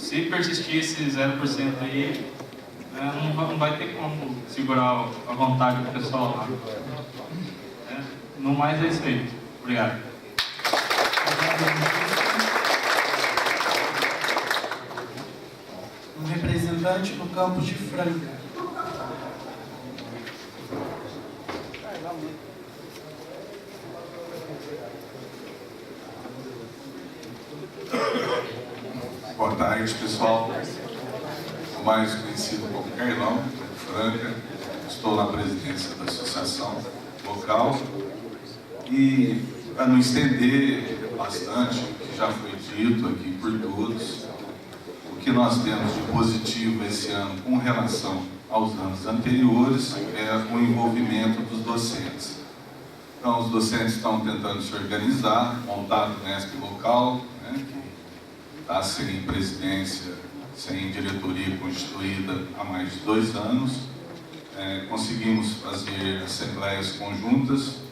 se persistir esse 0% aí, não vai ter como segurar a vontade do pessoal lá. No mais é isso aí. Obrigado. Um representante no campo de Franca. Boa tarde, pessoal. Mais conhecido como Carlão, de Franca. Estou na presidência da associação local. E, para não estender bastante o que já foi dito aqui por todos, o que nós temos de positivo esse ano com relação aos anos anteriores é o envolvimento dos docentes. Então, os docentes estão tentando se organizar, montar o NESP local, né, que está sem presidência, sem diretoria constituída há mais de 2 anos. Conseguimos fazer assembleias conjuntas,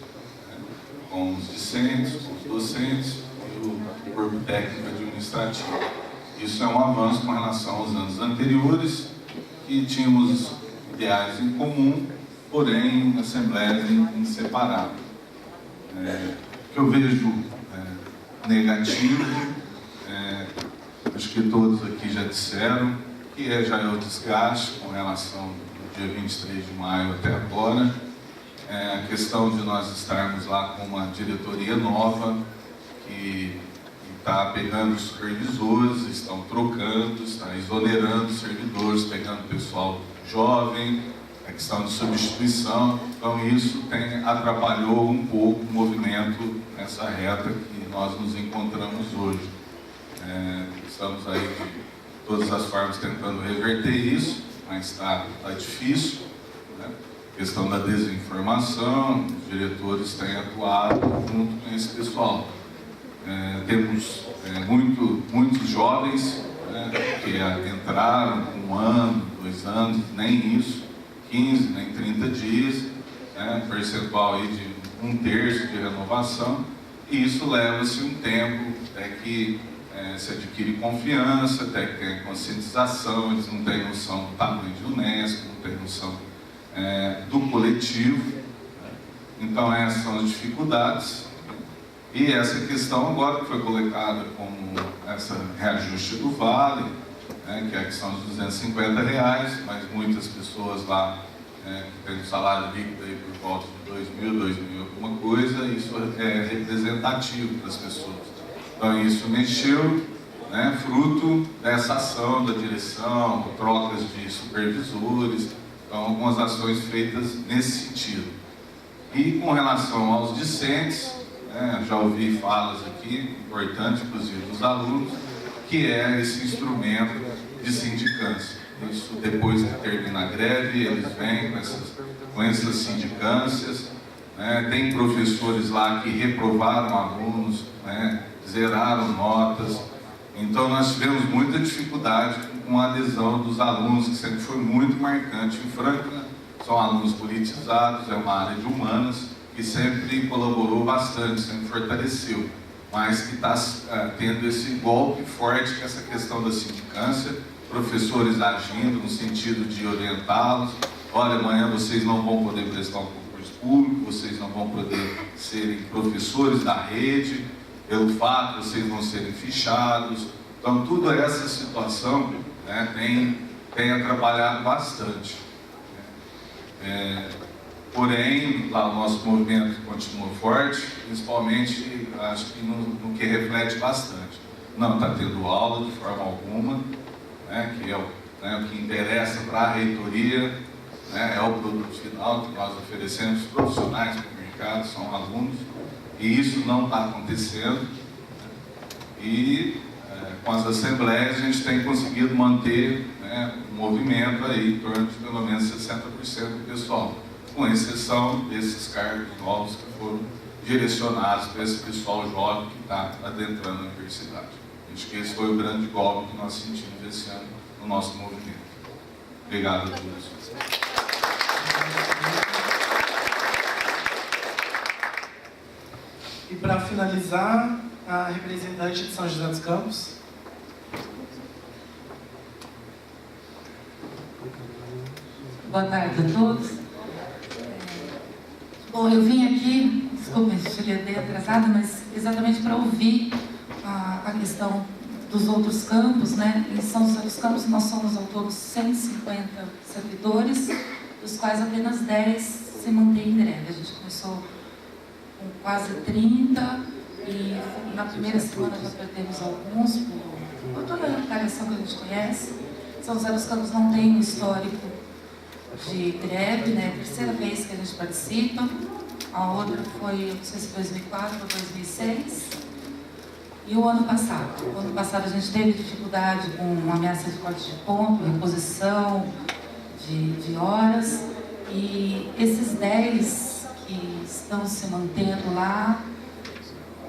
com os discentes, com os docentes e o corpo técnico administrativo. Isso é um avanço com relação aos anos anteriores, que tínhamos ideais em comum, porém assembleias em separado. O que eu vejo negativo, acho que todos aqui já disseram, que já é o desgaste com relação do dia 23 de maio até agora, a questão de nós estarmos lá com uma diretoria nova, que está pegando os supervisores, estão trocando, está exonerando os servidores, pegando pessoal jovem, a questão de substituição. Então isso atrapalhou um pouco o movimento nessa reta que nós nos encontramos hoje. Estamos aí de todas as formas tentando reverter isso, mas está difícil, né? A questão da desinformação, os diretores têm atuado junto com esse pessoal. Temos muitos jovens, né, que entraram com 1 ano, 2 anos, nem isso, 15, nem 30 dias, né, percentual aí de 1/3 de renovação, e isso leva-se um tempo até que se adquire confiança, até que tem conscientização, eles não têm noção do tamanho de Unesp, não têm noção do coletivo. Então essas são as dificuldades. E essa questão agora que foi colocada como essa reajuste do Vale, que é a questão dos R$250, mas muitas pessoas lá que têm um salário líquido aí por volta de 2.000 alguma coisa, isso é representativo para as pessoas. Então isso mexeu, né, fruto dessa ação da direção, trocas de supervisores, então algumas ações feitas nesse sentido. E com relação aos discentes, já ouvi falas aqui, importante inclusive dos alunos, que é esse instrumento de sindicância. Isso depois que termina a greve, eles vêm com essas sindicâncias, né? Tem professores lá que reprovaram alunos, né? Zeraram notas. Então nós tivemos muita dificuldade com a adesão dos alunos, que sempre foi muito marcante em Franca. São alunos politizados, é uma área de humanas, que sempre colaborou bastante, sempre fortaleceu, mas que está tendo esse golpe forte, que é essa questão da sindicância, professores agindo no sentido de orientá-los. Olha, amanhã vocês não vão poder prestar um concurso público, vocês não vão poder serem professores da rede, pelo fato de vocês não serem fichados. Então, toda essa situação, né, tem atrapalhado bastante. Porém, lá o nosso movimento continua forte, principalmente, acho que no que reflete bastante. Não está tendo aula de forma alguma, né, que é o que interessa para a reitoria, né, é o produto final que nós oferecemos, os profissionais para o mercado são alunos, e isso não está acontecendo. E com as assembleias a gente tem conseguido manter, né, um movimento aí em torno de pelo menos 60% do pessoal, com exceção desses cargos novos que foram direcionados para esse pessoal jovem que está adentrando a universidade. Acho que esse foi o grande golpe que nós sentimos esse ano no nosso movimento. Obrigado a todos. E para finalizar, a representante de São José dos Campos. Boa tarde a todos. Bom, eu vim aqui, desculpe, cheguei bem atrasada, mas exatamente para ouvir a questão dos outros campos, né? Em São José dos Campos nós somos ao todo 150 servidores, dos quais apenas 10 se mantêm em greve. A gente começou com quase 30 e na primeira semana já perdemos alguns por toda a retaliação que a gente conhece. São José dos Campos não tem um histórico de greve, né? É a terceira vez que a gente participa. A outra foi, não sei se 2004 ou 2006. E o ano passado? O ano passado a gente teve dificuldade com ameaça de corte de ponto, reposição de horas. E esses 10 que estão se mantendo lá,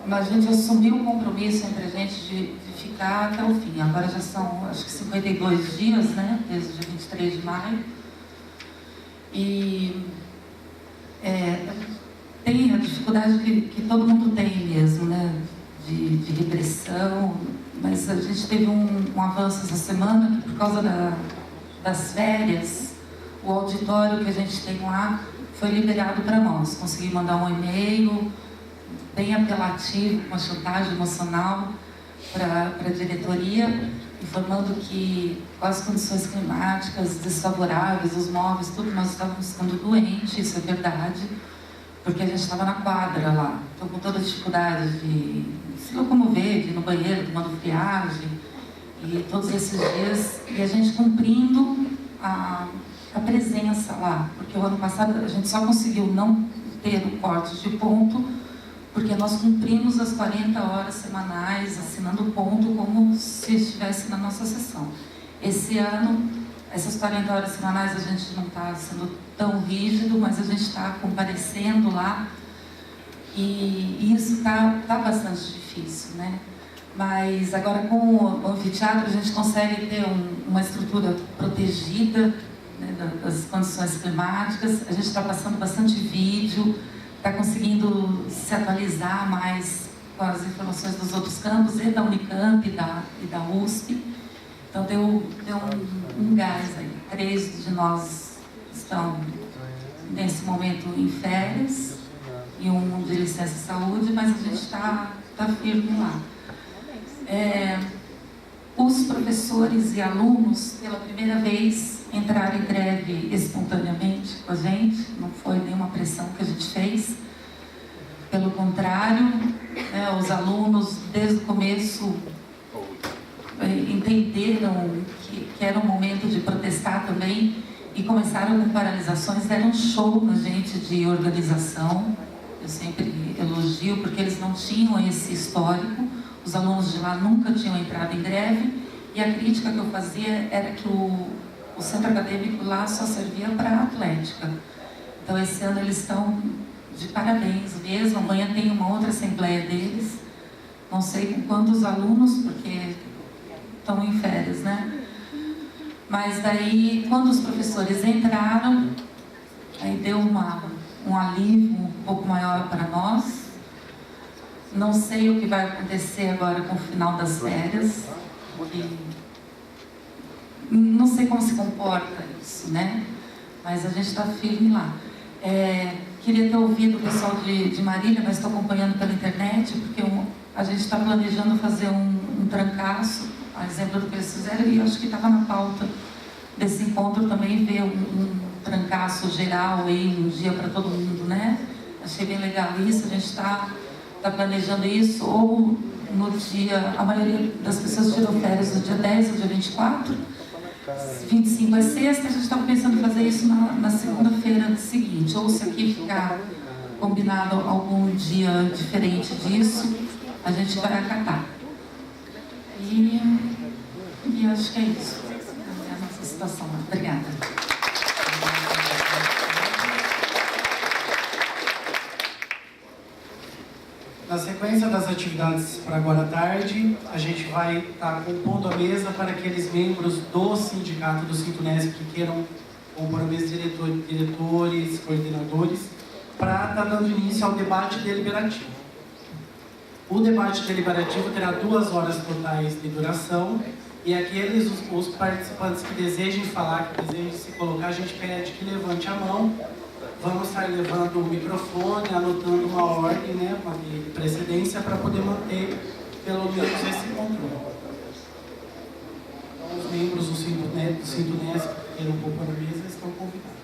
a gente assumiu o compromisso entre a gente de ficar até o fim. Agora já são, acho que 52 dias, né? Desde o dia 23 de maio. E tem a dificuldade que todo mundo tem mesmo, né? De repressão, mas a gente teve um avanço essa semana que por causa das férias, o auditório que a gente tem lá foi liberado para nós. Consegui mandar um e-mail bem apelativo, uma chantagem emocional para a diretoria, informando que com as condições climáticas desfavoráveis, os móveis, tudo, nós estávamos ficando doentes, isso é verdade, porque a gente estava na quadra lá, então com toda a dificuldade de se locomover, de ir no banheiro, tomando friagem, e todos esses dias, e a gente cumprindo a presença lá, porque o ano passado a gente só conseguiu não ter o corte de ponto, porque nós cumprimos as 40 horas semanais, assinando ponto como se estivesse na nossa sessão. Esse ano, essas 40 horas semanais a gente não está sendo tão rígido, mas a gente está comparecendo lá e isso está bastante difícil, né? Mas agora com o anfiteatro a gente consegue ter uma estrutura protegida, né, das condições climáticas, a gente está passando bastante vídeo, está conseguindo se atualizar mais com as informações dos outros campos, e da Unicamp e da USP. Então deu um gás aí. 3 de nós estão nesse momento em férias e um de licença saúde, mas a gente está firme lá. Os professores e alunos, pela primeira vez, entraram em greve espontaneamente com a gente, não foi nenhuma pressão que a gente fez. Pelo contrário, os alunos, desde o começo, entenderam que era um momento de protestar também e começaram com paralisações, deram um show na gente de organização. Eu sempre elogio, porque eles não tinham esse histórico, os alunos de lá nunca tinham entrado em greve, e a crítica que eu fazia era que o centro acadêmico lá só servia para atlética. Então esse ano eles estão de parabéns mesmo. Amanhã tem uma outra assembleia deles, não sei com quantos alunos, porque estão em férias, né? Mas daí, quando os professores entraram, aí deu um alívio um pouco maior para nós. Não sei o que vai acontecer agora com o final das férias, porque não sei como se comporta isso, né? Mas a gente está firme lá. Queria ter ouvido o pessoal de Marília, mas estou acompanhando pela internet, porque a gente está planejando fazer um trancaço, a exemplo do que eles fizeram, e acho que estava na pauta desse encontro também ver um trancaço geral aí, um dia para todo mundo, né? Achei bem legal isso, a gente está planejando isso, ou no dia, a maioria das pessoas tirou férias no dia 10 ou dia 24, 25 é sexta, a gente estava pensando em fazer isso na segunda-feira seguinte, ou se aqui ficar combinado algum dia diferente disso, a gente vai acatar. E acho que é isso, é a nossa situação. Obrigada. Na sequência das atividades para agora à tarde, a gente vai estar compondo a mesa para aqueles membros do sindicato do Sintunesp que queiram compor a mesa, diretores, coordenadores, para estar dando início ao debate deliberativo. O debate deliberativo terá 2 horas totais de duração E aqueles, os participantes que desejem falar, que desejem se colocar, a gente pede que levante a mão. Vamos estar levando o microfone, anotando uma ordem, né, uma de precedência, para poder manter pelo menos esse controle. Então, os membros do Sintonesp que queiram compor a mesa estão convidados.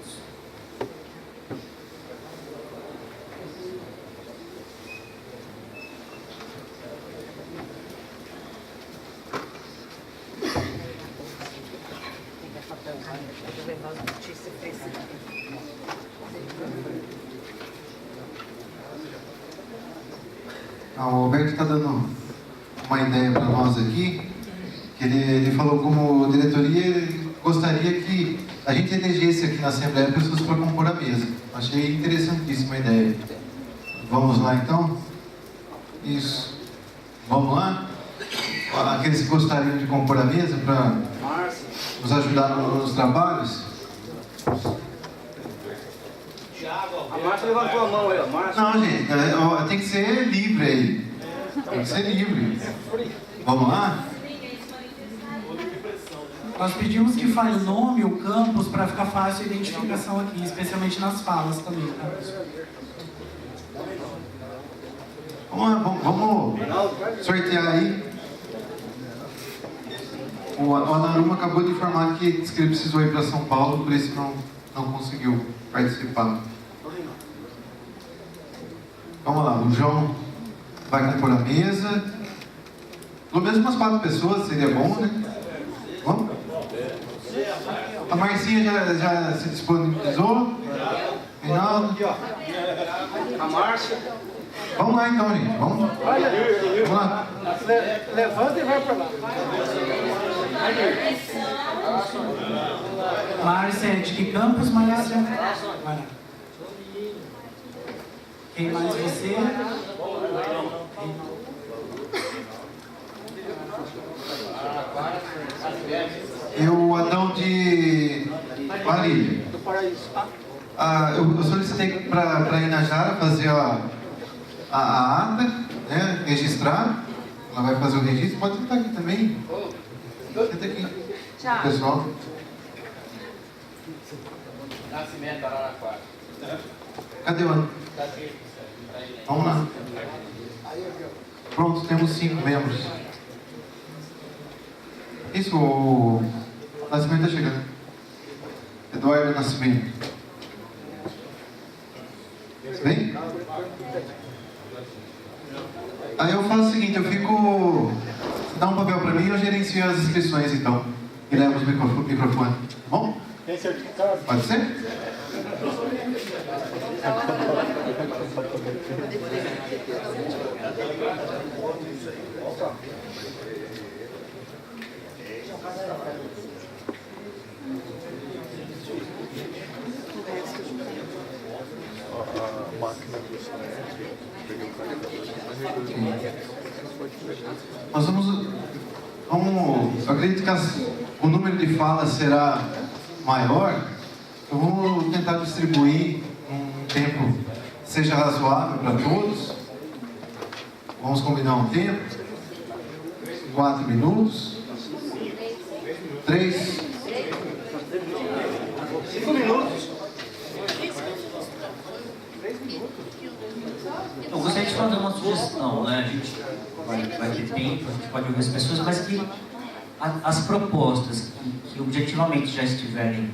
O Alberto está dando uma ideia para nós aqui, que ele falou como diretoria, ele gostaria que a gente elegesse aqui na Assembleia pessoas para compor a mesa. Achei interessantíssima a ideia. Vamos lá então? Isso. Vamos lá? Aqueles que gostariam de compor a mesa para nos ajudar nos trabalhos? A Márcia levantou a mão aí, ó. Márcia. Não, gente, tem que ser livre aí. Tem que ser livre. Vamos lá? Nós pedimos que fale o nome, o campus, para ficar fácil a identificação aqui, especialmente nas falas também, tá? Vamos lá, vamos sortear aí. O Anaruma acabou de informar que diz que ele precisou ir para São Paulo, por isso não conseguiu participar. Vamos lá, o João vai compor a mesa. Pelo menos umas 4 pessoas, seria bom, né? Vamos? A Marcinha já se disponibilizou? Reinaldo? A Márcia. Vamos lá então, gente. Vamos lá. Levanta e vai para lá. Márcia, de que campus, Márcia? Vai lá. Quem mais você? E o Adão de Marília. Do Paraíso. Eu solicitei para a Inajara fazer a ata, né, registrar. Ela vai fazer o registro. Pode sentar aqui também. Senta aqui. Tchau. Pessoal. Nascimento, Araraquara. Cadê o Adão? Vamos lá. Pronto, temos 5 membros. Isso, o Nascimento está chegando. Eduardo Nascimento. Bem? Aí eu faço o seguinte, eu fico... Dá um papel para mim e eu gerencio as inscrições então. E levo os microfones. Tá bom? Tem certificado? Pode ser? Nós vamos eu acredito que o número de falas será maior, então vamos tentar distribuir um tempo que seja razoável para todos. Vamos combinar um tempo, 4 minutos, 3. 5 minutos. Eu gostaria de fazer uma sugestão, né? A gente vai ter tempo, a gente pode ouvir as pessoas, mas que as propostas que objetivamente já estiverem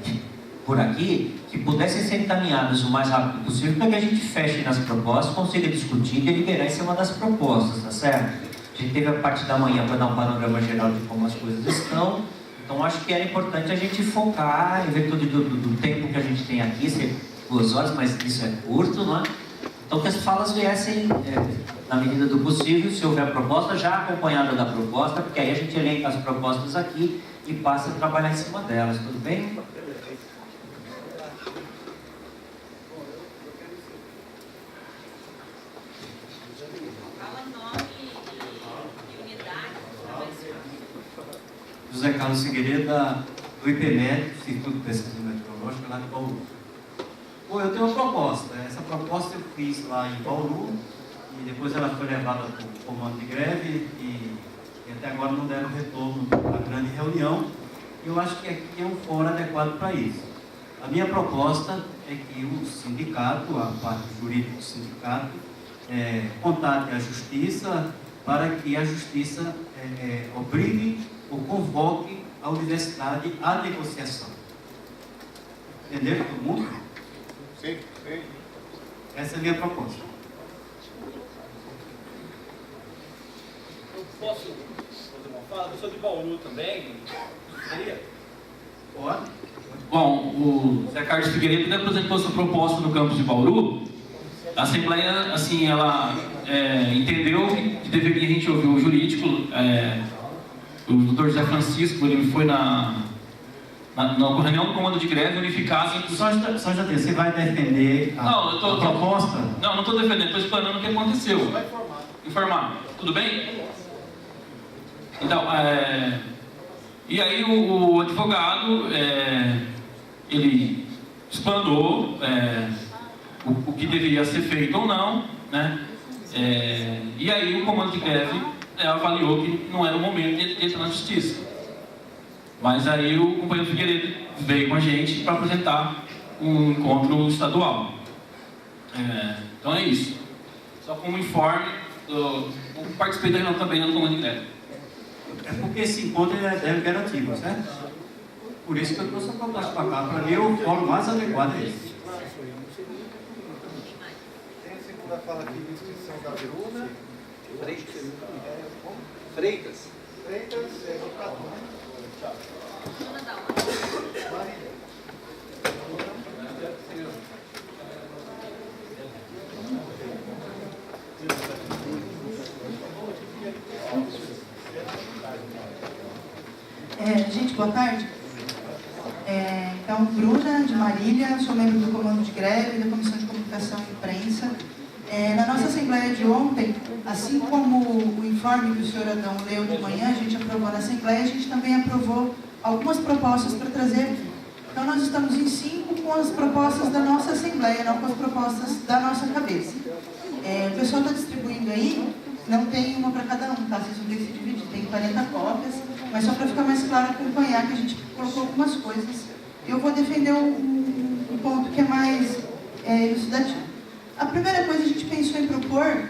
por aqui, que pudessem ser encaminhadas o mais rápido possível, para que a gente feche nas propostas, consiga discutir e deliberar em cima das propostas, tá certo? A gente teve a parte da manhã para dar um panorama geral de como as coisas estão, então acho que era importante a gente focar, em virtude do tempo que a gente tem aqui, ser 2 horas, mas isso é curto, não é? Então que as falas viessem, na medida do possível, se houver proposta, já acompanhada da proposta, porque aí a gente elenca as propostas aqui e passa a trabalhar em cima delas, tudo bem? José Carlos Figueiredo, do IPMED, Instituto de Pesquisa Meteorológica, lá de Bauru. Bom, eu tenho uma proposta. Essa proposta eu fiz lá em Bauru e depois ela foi levada para o comando de greve e e até agora não deram retorno da grande reunião. Eu acho que aqui é um fórum adequado para isso. A minha proposta é que o sindicato, a parte jurídica do sindicato, contate a justiça para que a justiça obrigue ou convoque a universidade à negociação. Entenderam todo mundo? Sim, sim. Essa é a minha proposta. Eu posso fazer uma fala? Eu sou de Bauru também. Seria? Pode? Bom, o Zé Carlos Figueiredo apresentou sua proposta no campus de Bauru. A Assembleia, assim, ela entendeu que deveria a gente ouvir o jurídico. O doutor José Francisco, ele foi na reunião do comando de greve unificada. Só já tem, você vai defender a proposta? Não, não estou defendendo, estou explanando o que aconteceu. Vai informar. Tudo bem? Então, e aí o advogado, ele explanou o que deveria ser feito ou não, né? E aí o comando de greve avaliou que não era o momento de entrar na justiça. Mas aí o companheiro Figueiredo veio com a gente para apresentar um encontro estadual. Então é isso. Só como informe, eu participei da reunião também no comando de greve. É porque esse encontro é deliberativa, certo? Por isso que eu trouxe a proposta para cá. Para mim, o fórum mais adequado é esse. Tem a segunda fala aqui de inscrição da Bruna. Freitas. Freitas, Tchau. Marília. Gente, boa tarde. Então, Bruna, de Marília, sou membro do Comando de Greve, da Comissão de Comunicação e Imprensa. Na nossa Assembleia de ontem, assim como o informe que o senhor Adão leu de manhã, a gente aprovou na Assembleia, a gente também aprovou algumas propostas para trazer aqui. Então, nós estamos em 5 com as propostas da nossa Assembleia, não com as propostas da nossa cabeça. O pessoal está distribuindo aí, não tem uma para cada um, tá? Vocês vão ter que se dividir, tem 40 cópias, mas só para ficar mais claro acompanhar que a gente colocou algumas coisas. Eu vou defender um ponto que é mais elucidativo. A primeira coisa a gente pensou em propor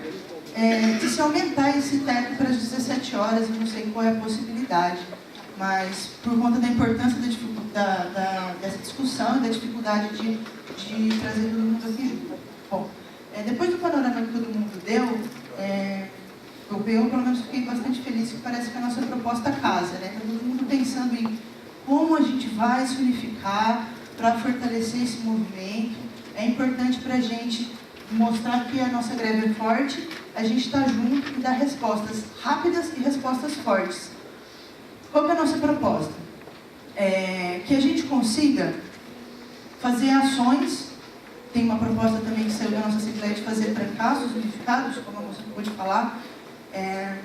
de se aumentar esse teto para as 17 horas, eu não sei qual é a possibilidade, mas por conta da importância dessa discussão e da dificuldade de trazer todo mundo aqui junto. Bom, depois do panorama que todo mundo deu, eu pelo menos fiquei bastante feliz que parece que a nossa proposta casa, né? Está todo mundo pensando em como a gente vai se unificar para fortalecer esse movimento. É importante para a gente mostrar que a nossa greve é forte, a gente está junto e dar respostas rápidas e respostas fortes. Qual que é a nossa proposta? Que a gente consiga fazer ações. Tem uma proposta também que saiu da nossa Assembleia de fazer precassos unificados, como a moça acabou de falar.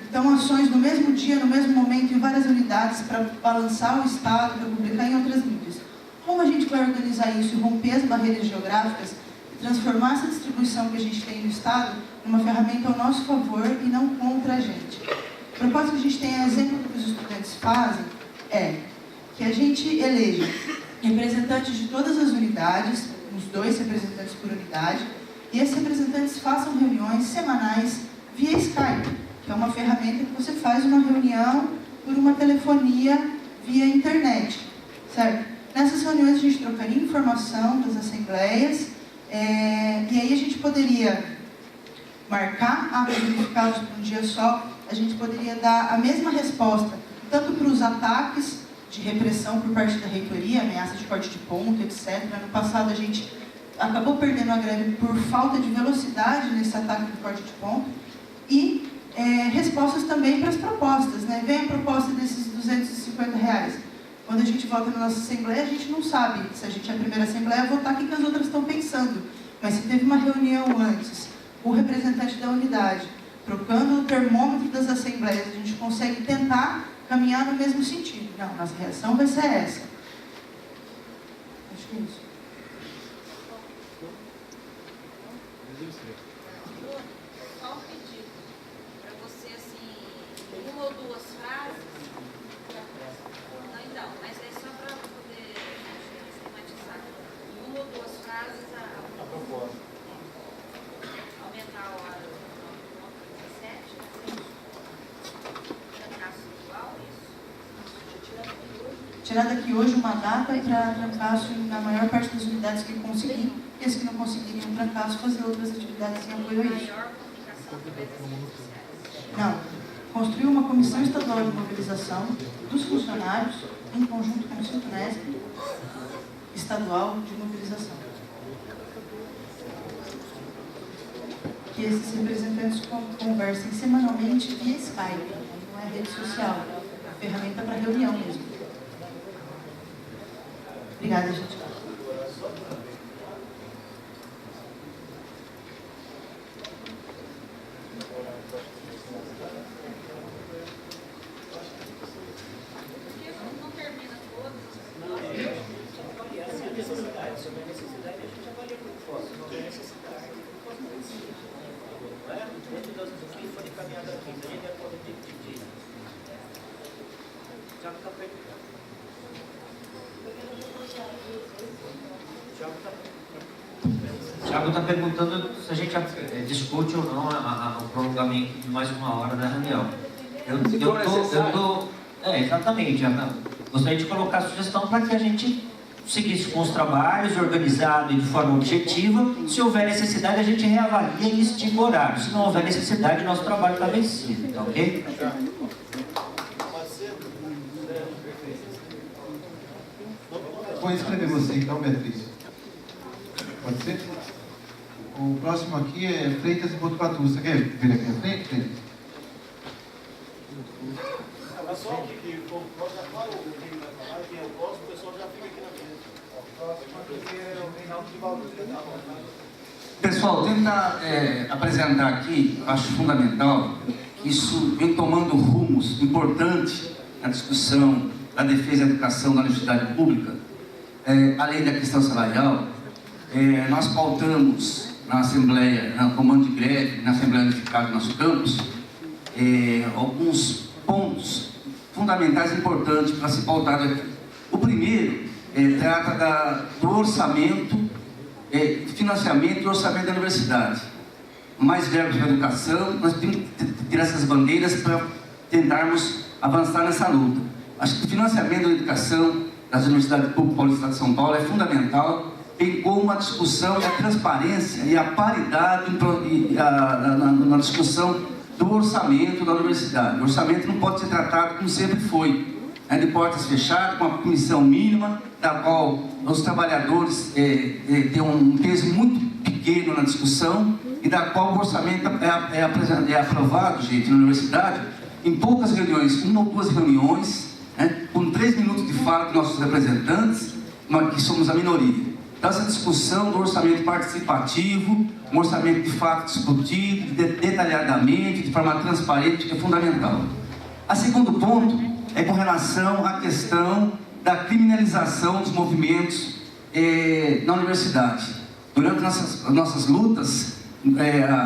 Então, ações no mesmo dia, no mesmo momento, em várias unidades, para balançar o Estado, para publicar em outras mídias. Como a gente vai organizar isso e romper as barreiras geográficas e transformar essa distribuição que a gente tem no Estado numa ferramenta ao nosso favor e não contra a gente? A proposta que a gente tem, a exemplo do que os estudantes fazem, é que a gente eleja representantes de todas as unidades, uns 2 representantes por unidade, e esses representantes façam reuniões semanais via Skype, que é uma ferramenta que você faz uma reunião por uma telefonia via internet, certo? Nessas reuniões a gente trocaria informação das assembleias, e aí a gente poderia marcar atos unificados por um dia só, a gente poderia dar a mesma resposta, tanto para os ataques de repressão por parte da reitoria, ameaça de corte de ponto, etc. Ano passado a gente acabou perdendo a greve por falta de velocidade nesse ataque de corte de ponto, e respostas também para as propostas, né? Vem a proposta desses R$250. Quando a gente vota na nossa Assembleia, a gente não sabe se a gente é a primeira Assembleia a votar o que as outras estão pensando. Mas se teve uma reunião antes, o representante da unidade, trocando o termômetro das Assembleias, a gente consegue tentar caminhar no mesmo sentido. Não, nossa reação vai ser essa. Acho que é isso. Só um pedido para você, assim, uma ou duas frases. Não, então, mas é só para poder sistematizar. Uma ou duas frases a propósito. Aumentar a hora do 17, trancaço igual, isso. Tirar daqui hoje uma data para trancaço na maior parte das unidades que conseguir, e as que não conseguirem um trancaço, fazer outras atividades em apoio a isso. Maior comunicação através das redes sociais. Não. Construir uma comissão estadual de mobilização dos funcionários em conjunto com o Sintunesp estadual de mobilização. Que esses representantes conversem semanalmente via Skype, não é rede social, é ferramenta para reunião mesmo. Obrigada, gente. O Thiago está perguntando se a gente discute ou não o prolongamento de mais uma hora da reunião. Exatamente. Gostaria de colocar a sugestão para que a gente seguisse com os trabalhos, organizado e de forma objetiva. Se houver necessidade, a gente reavalia e estica o horário. Se não houver necessidade, nosso trabalho está vencido, tá ok? Vou escrever você então, Beatriz. Pode ser? O próximo aqui é Freitas e Botucatu. Você quer vir aqui na frente, Freitas? É só que o povo já fala o que vai falar, quem é o próximo, o pessoal já fica aqui na frente. O próximo aqui é o Reinaldo de Valdir. Pessoal, tentar apresentar aqui, acho fundamental, que isso vem tomando rumos importantes na discussão da defesa da educação da universidade pública. Além da questão salarial, nós pautamos na Assembleia, no comando de greve, na Assembleia Unificada do nosso campus, alguns pontos fundamentais e importantes para se pautar aqui. O primeiro trata do orçamento, financiamento e orçamento da universidade. Mais verbos para a educação, nós temos que ter essas bandeiras para tentarmos avançar nessa luta. Acho que o financiamento da educação das universidades públicas paulistas de São Paulo é fundamental, bem como a discussão e a transparência e a paridade na discussão do orçamento da universidade. O orçamento não pode ser tratado como sempre foi, de portas fechadas, com uma comissão mínima, da qual os trabalhadores têm um peso muito pequeno na discussão e da qual o orçamento é aprovado, gente, na universidade, em poucas reuniões, uma ou duas reuniões, com 3 minutos de fala de nossos representantes, que somos a minoria. Então, essa discussão do orçamento participativo, um orçamento de fato discutido, detalhadamente, de forma transparente, que é fundamental. O segundo ponto é com relação à questão da criminalização dos movimentos na universidade. Durante nossas lutas,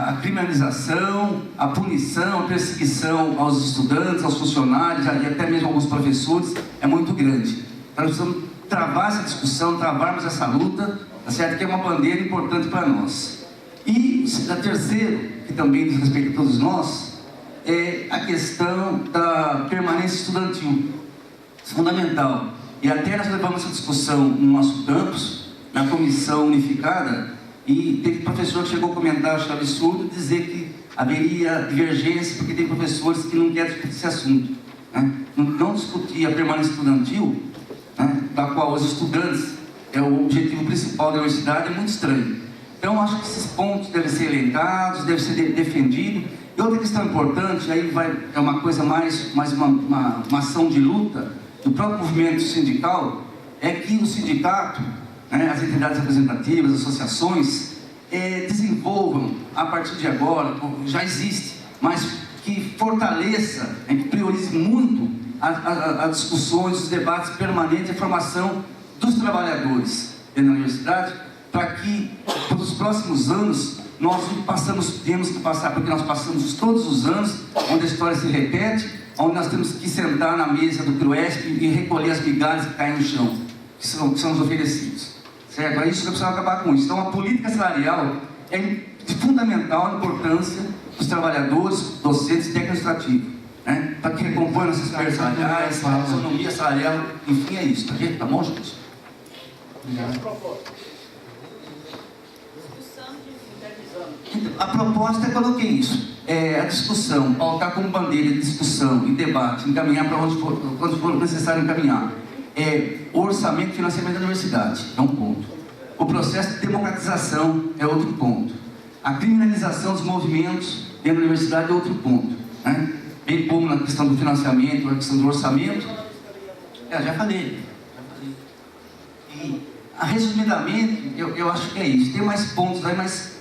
a criminalização, a punição, a perseguição aos estudantes, aos funcionários e até mesmo alguns professores é muito grande. Então, nós precisamos travar essa discussão, travarmos essa luta, tá certo? Que é uma bandeira importante para nós. E a terceira, que também diz respeito a todos nós, é a questão da permanência estudantil. Fundamental. E até nós levamos essa discussão no nosso campus, na comissão unificada, e teve professor que chegou a comentar, acho absurdo, dizer que haveria divergência porque tem professores que não querem discutir esse assunto. Não discutir a permanência estudantil, da qual os estudantes é o objetivo principal da universidade, é muito estranho. Então, acho que esses pontos devem ser elencados, devem ser defendidos. E outra questão importante, aí é uma coisa mais uma ação de luta do próprio movimento sindical, é que o sindicato, as entidades representativas, as associações, desenvolvam, a partir de agora, já existe, mas que fortaleça, que priorize muito as discussões, os debates permanentes e a formação dos trabalhadores dentro da universidade, para que, nos próximos anos, nós temos que passar, porque nós passamos todos os anos, onde a história se repete, onde nós temos que sentar na mesa do CRUESP e recolher as migalhas que caem no chão, que são nos oferecidos. Certo? É isso que precisamos acabar com isso. Então, a política salarial é de fundamental importância dos trabalhadores, docentes e administrativos, né? Para que recompõem as despesas salariais, a economia salarial, enfim, é isso. Tá bom, gente? A proposta, eu coloquei isso. A discussão, pautar como bandeira de discussão e debate, encaminhar para onde for necessário encaminhar. O orçamento e financiamento da universidade, é um ponto. O processo de democratização é outro ponto. A criminalização dos movimentos dentro da universidade é outro ponto, né? Bem como na questão do financiamento, na questão do orçamento. Já falei. E, resumidamente, eu acho que é isso. Tem mais pontos aí, mas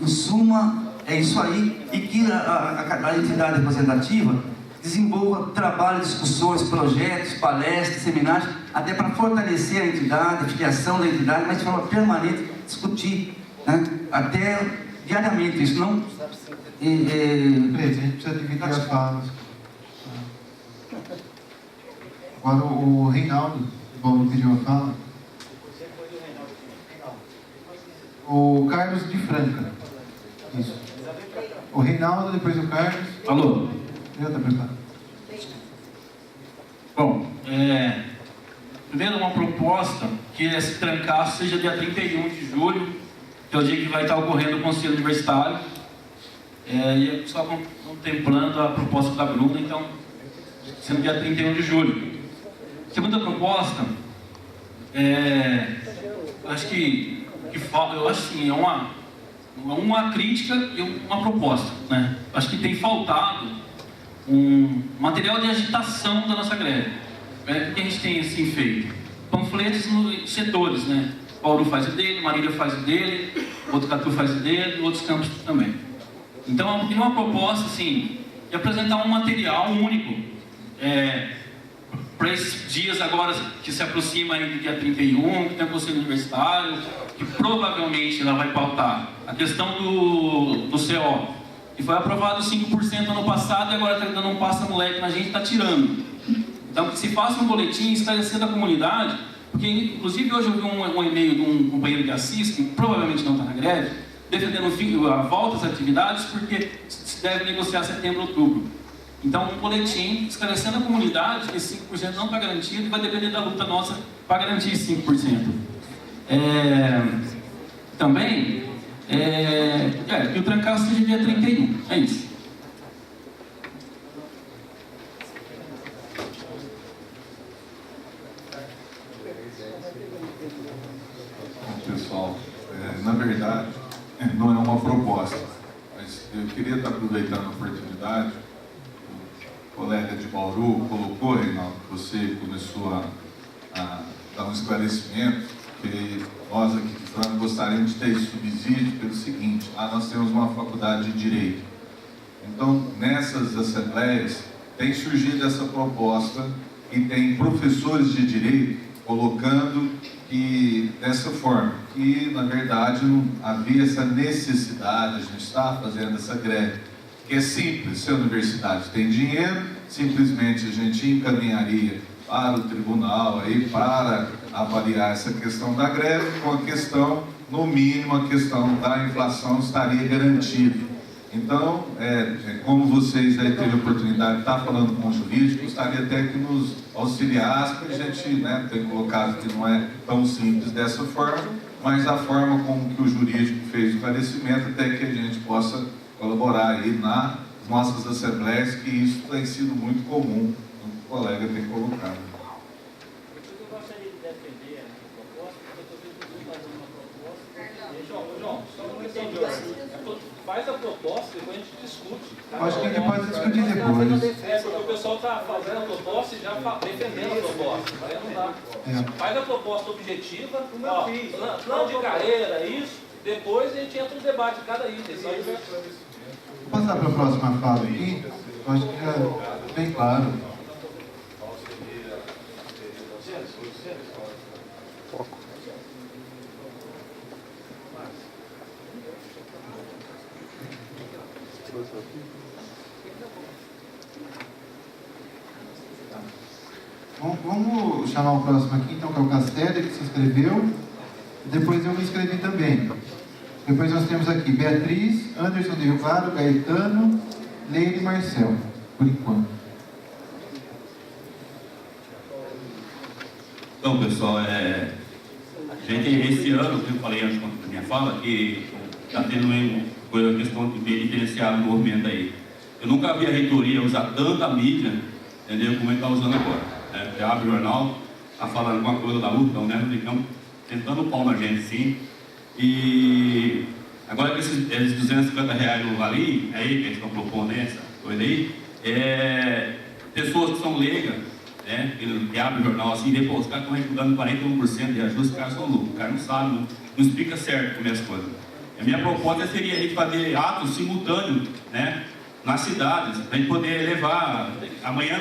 em suma, é isso aí. E que a entidade representativa desenvolva trabalho, discussões, projetos, palestras, seminários, até para fortalecer a entidade, a filiação da entidade, mas de forma permanente discutir, né? Até diariamente, isso não... a gente precisa dividir as falas. Agora o Reinaldo, pediu a fala. O Carlos de Franca. Isso. O Reinaldo, depois o Carlos. Alô? Bom, primeiro uma proposta que esse trancaço seja dia 31 de julho, que é o dia que vai estar ocorrendo o Conselho Universitário. E só contemplando a proposta da Bruna, então, sendo dia 31 de julho. Segunda proposta, acho que é uma crítica e uma proposta, né? Acho que tem faltado um material de agitação da nossa greve. O que a gente tem assim feito? Panfletos nos setores, né? Bauru faz o dele, Marília faz o dele, Botucatu faz o dele, outros campos também. Então, eu queria uma proposta assim, de apresentar um material único para esses dias agora que se aproxima aí do dia 31, que tem o Conselho Universitário, que provavelmente ela vai pautar a questão do CO, que foi aprovado 5% ano passado e agora está dando um passa-moleque na gente, está tirando. Então, que se faça um boletim esclarecendo a comunidade, porque inclusive hoje eu vi um e-mail de um companheiro de Assis, que provavelmente não está na greve, defendendo a volta às atividades porque se deve negociar setembro, outubro. Então, um boletim esclarecendo a comunidade que esse 5% não está garantido e vai depender da luta nossa para garantir esse 5%. Também, que o trancaço seja dia 31. É isso. Bom, pessoal, na verdade, não é uma proposta, mas eu queria estar aproveitando a oportunidade. O colega de Bauru colocou, Reinaldo, que você começou a dar um esclarecimento, que nós aqui de Franca gostaríamos de ter esse subsídio pelo seguinte: nós temos uma faculdade de Direito. Então, nessas assembleias, tem surgido essa proposta e tem professores de Direito colocando que, dessa forma, que na verdade não havia essa necessidade, a gente está fazendo essa greve, que é simples. Se a universidade tem dinheiro, simplesmente a gente encaminharia para o tribunal aí para avaliar essa questão da greve, com a questão, no mínimo, a questão da inflação estaria garantida. Então, como vocês aí teve a oportunidade de estar falando com o jurídico, gostaria até que nos auxiliasse, porque a gente tem colocado que não é tão simples dessa forma, mas a forma como que o jurídico fez o esclarecimento, até que a gente possa colaborar aí nas nossas assembleias, que isso tem sido muito comum, o colega tem colocado. Eu gostaria de defender a proposta, porque eu estou vendo fazer uma proposta. João, só não entendi. Faz a proposta e depois a gente discute. Acho que a gente pode discutir depois. Porque o pessoal está fazendo a proposta e já defendendo a proposta. Aí não dá. Faz a proposta objetiva, plano de carreira, isso. Depois a gente entra no debate de cada item. Vou passar para a próxima fala aqui. Eu acho que já é bem claro. Vamos chamar o próximo aqui, então, que é o Castelli, que se inscreveu. Depois eu me inscrevi também. Depois nós temos aqui Beatriz, Anderson de Rio Claro, Gaetano, Leire e Marcel, por enquanto. Então, pessoal, gente, esse ano, que eu falei antes da minha fala, que está tendo uma questão de diferenciar o movimento aí. Eu nunca vi a reitoria usar tanta mídia, entendeu, como ele está usando agora. Você abre o jornal, está falando alguma coisa da luta, então, né, ficamos tentando pau na gente, sim. E agora que esses R$250 no Valim, aí, que eles estão propondo essa coisa aí, pessoas que são leigas, né, que abrem o jornal assim, e depois os caras estão dando 41% de ajuste, os caras são loucos, o cara não sabe, não explica certo como é as coisas. A minha proposta seria a gente fazer atos simultâneos, né, nas cidades, para a gente poder levar, amanhã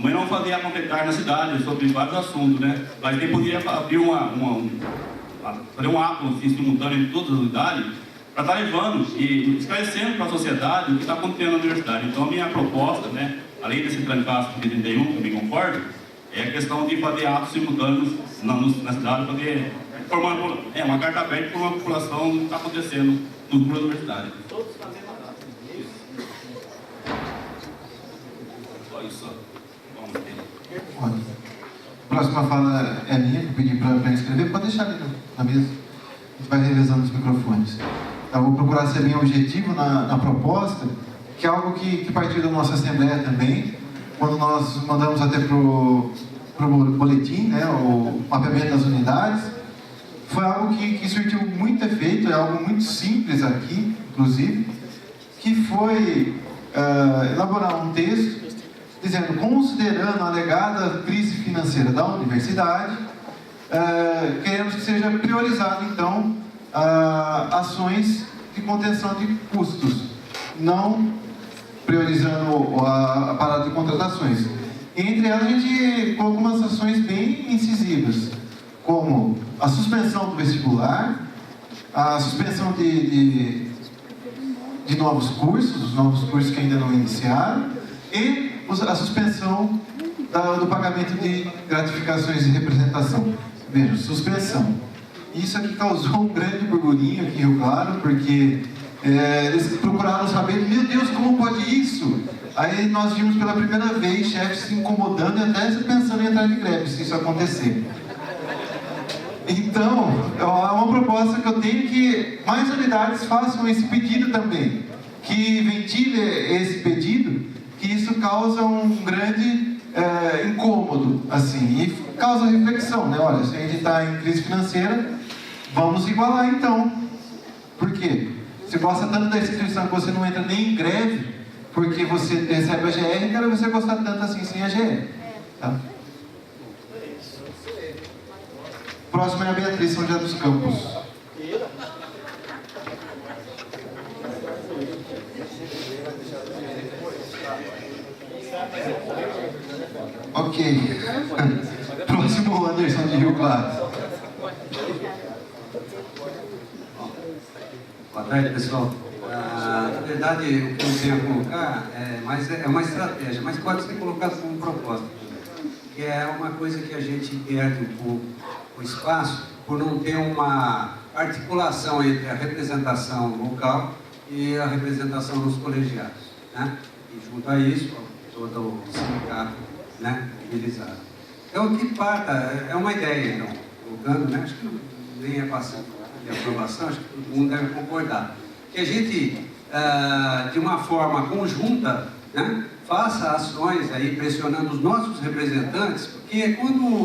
vamos fazer a completar na cidade sobre vários assuntos, né, mas a gente poderia abrir fazer um ato assim, simultâneo em todas as unidades, para estar levando e esclarecendo para a sociedade o que está acontecendo na universidade. Então a minha proposta, né, além desse trancaço de 31, que eu me concordo, é a questão de fazer atos simultâneos na cidade, fazer formando uma carta aberta para uma população do que está acontecendo no mundo da universidade. Todos fazendo nada. Só isso. Vamos ter. Olha, a próxima fala é minha, que eu pedi para inscrever. Pode deixar ali na mesa. A gente vai revezando os microfones. Eu vou procurar ser bem objetivo na proposta, que é algo que partiu da nossa Assembleia também, quando nós mandamos até para o boletim, né, o mapeamento das unidades. Foi algo que surtiu muito efeito, é algo muito simples aqui, inclusive, que foi elaborar um texto dizendo, considerando a alegada crise financeira da universidade, queremos que seja priorizado, então, ações de contenção de custos, não priorizando a parada de contratações. Entre elas, a gente colocou umas ações bem incisivas, como a suspensão do vestibular, a suspensão de novos cursos, os novos cursos que ainda não iniciaram, e a suspensão do pagamento de gratificações de representação. Veja, suspensão. Isso aqui causou um grande burburinho aqui em Rio Claro, porque eles procuraram saber, meu Deus, como pode isso? Aí nós vimos pela primeira vez chefes se incomodando e até pensando em entrar de greve, se isso acontecer. Então, é uma proposta que eu tenho que mais unidades façam esse pedido também, que ventile esse pedido, que isso causa um grande incômodo, assim, e causa reflexão, né? Olha, se a gente está em crise financeira, vamos igualar então. Por quê? Você gosta tanto da instituição que você não entra nem em greve, porque você recebe a GR, então você gostar tanto assim sem a GR. Tá? Próximo é a Beatriz, São José dos Campos. Ok. Próximo, Anderson de Rio Claro. Boa tarde, pessoal. Na verdade, o que eu tenho a colocar é uma estratégia, mas pode ser colocado como proposta, que é uma coisa que a gente perde um pouco o espaço por não ter uma articulação entre a representação local e a representação nos colegiados, né? E junto a isso, todo o sindicato, né, mobilizado. Então, que parta, é uma ideia, então, colocando, né, acho que nem é passando de aprovação, acho que todo mundo deve concordar, que a gente, de uma forma conjunta, né, faça ações aí pressionando os nossos representantes, porque quando